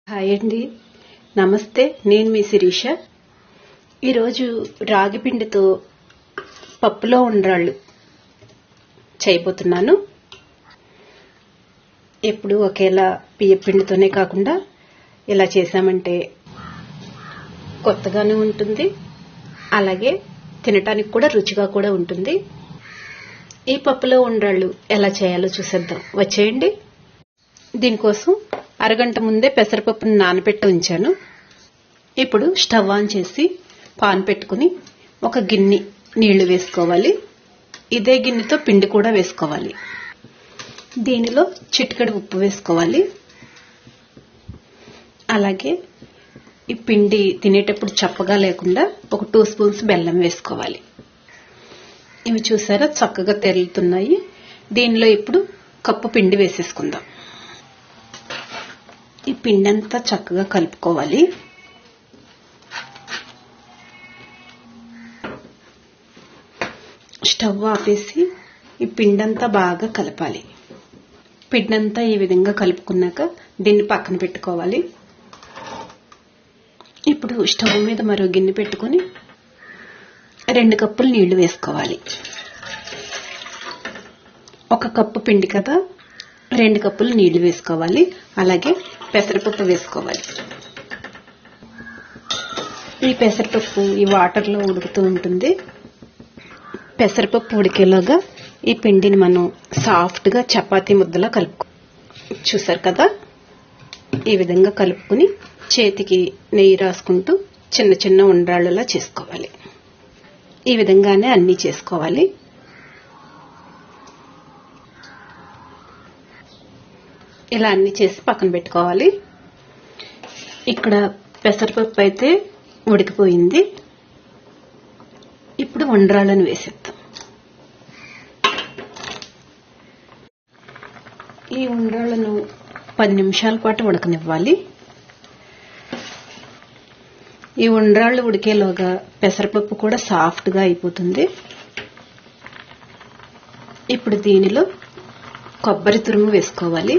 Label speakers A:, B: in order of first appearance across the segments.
A: Hi అండి, నమస్తే. నేను మీ శిరీష. ఈరోజు రాగి పిండితో పప్పులో ఉండ్రాళ్ళు చేయబోతున్నాను. ఎప్పుడు ఒకేలా బియ్యం పిండితోనే కాకుండా ఇలా చేసామంటే కొత్తగానే ఉంటుంది, అలాగే తినటానికి కూడా రుచిగా కూడా ఉంటుంది. ఈ పప్పులో ఉండ్రాళ్ళు ఎలా చేయాలో చూసేద్దాం, వచ్చేయండి. దీనికోసం అరగంట ముందే పెసరపప్పును నానబెట్టి ఉంచాను. ఇప్పుడు స్టవ్ ఆన్ చేసి పాన్ పెట్టుకుని ఒక గిన్నె నీళ్లు వేసుకోవాలి. ఇదే గిన్నెతో పిండి కూడా వేసుకోవాలి. దీనిలో చిటికెడు ఉప్పు వేసుకోవాలి. అలాగే ఈ పిండి తినేటప్పుడు చప్పగా లేకుండా ఒక 2 స్పూన్స్ బెల్లం వేసుకోవాలి. ఇవి చూసారా చక్కగా తెరులుతున్నాయి. దీనిలో ఇప్పుడు కప్పు పిండి వేసేసుకుందాం. ఈ పిండి అంతా చక్కగా కలుపుకోవాలి. స్టవ్ ఆపేసి ఈ పిండి అంతా బాగా కలపాలి. పిండి అంతా ఈ విధంగా కలుపుకున్నాక దీన్ని పక్కన పెట్టుకోవాలి. ఇప్పుడు స్టవ్ మీద మరో గిన్నె పెట్టుకుని 2 కప్పులు నీళ్లు వేసుకోవాలి. 1 కప్పు పిండి కదా, 2 కప్పులు నీళ్లు వేసుకోవాలి. అలాగే పెసరపప్పు వేసుకోవాలి. ఈ పెసరపప్పు ఈ వాటర్లో ఉడుకుతూ ఉంటుంది. పెసరపప్పు ఉడికేలోగా ఈ పిండిని మనం సాఫ్ట్గా చపాతీ ముద్దలా చూసారు కదా, ఈ విధంగా కలుపుకుని చేతికి నెయ్యి రాసుకుంటూ చిన్న చిన్న ఉండ్రాళ్ళలా చేసుకోవాలి. ఈ విధంగానే అన్నీ చేసుకోవాలి. ఇలా అన్ని చేసి పక్కన పెట్టుకోవాలి. ఇక్కడ పెసరపప్పు అయితే ఉడికిపోయింది. ఇప్పుడు ఉండ్రాళ్ళను వేసేద్దాం. ఈ ఉండ్రాళ్ళను 10 నిమిషాల పాటు ఉడకనివ్వాలి. ఈ ఉండ్రాళ్ళు ఉడికేలోగా పెసరపప్పు కూడా సాఫ్ట్గా అయిపోతుంది. ఇప్పుడు దీనిలో కొబ్బరి తురుము వేసుకోవాలి.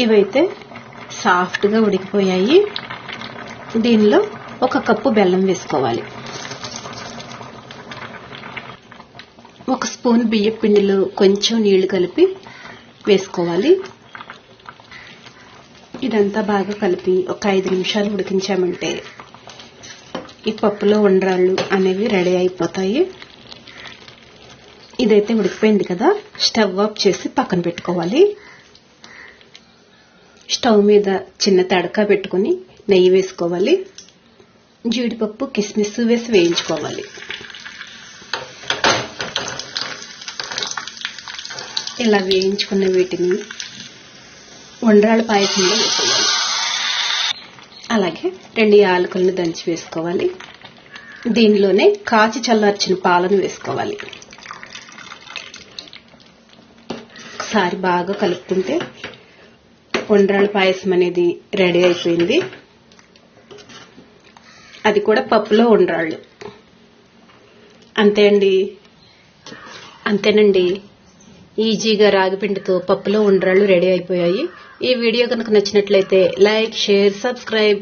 A: ఇవైతే సాఫ్ట్గా ఉడికిపోయాయి. దీనిలో 1 కప్పు బెల్లం వేసుకోవాలి. 1 స్పూన్ బియ్యం పిండిలో కొంచెం నీళ్లు కలిపి వేసుకోవాలి. ఇదంతా బాగా కలిపి ఒక 5 నిమిషాలు ఉడికించామంటే ఈ పప్పులో ఉండ్రాళ్ళు అనేవి రెడీ అయిపోతాయి. ఇదైతే ఉడికిపోయింది కదా, స్టవ్ ఆఫ్ చేసి పక్కన పెట్టుకోవాలి. స్టవ్ మీద చిన్న తడక పెట్టుకుని నెయ్యి వేసుకోవాలి. జీడిపప్పు కిస్మిస్ వేసి వేయించుకోవాలి. ఇలా వేయించుకున్న వీటిని ఉండ్రాళ్ళ పాయసంలో వేసుకోవాలి. అలాగే 2 యాలకులను దంచి వేసుకోవాలి. దీనిలోనే కాచి చల్లార్చిన పాలను వేసుకోవాలి. ఒకసారి బాగా కలుపుకుంటే ఉండ్రాళ్ళ పాయసం అనేది రెడీ అయిపోయింది. అది కూడా పప్పులో ఉండ్రాళ్ళు. అంతేనండి, ఈజీగా రాగిపిండితో పప్పులో ఉండ్రాళ్ళు రెడీ అయిపోయాయి. ఈ వీడియో కనుక నచ్చినట్లయితే లైక్, షేర్, సబ్స్క్రైబ్.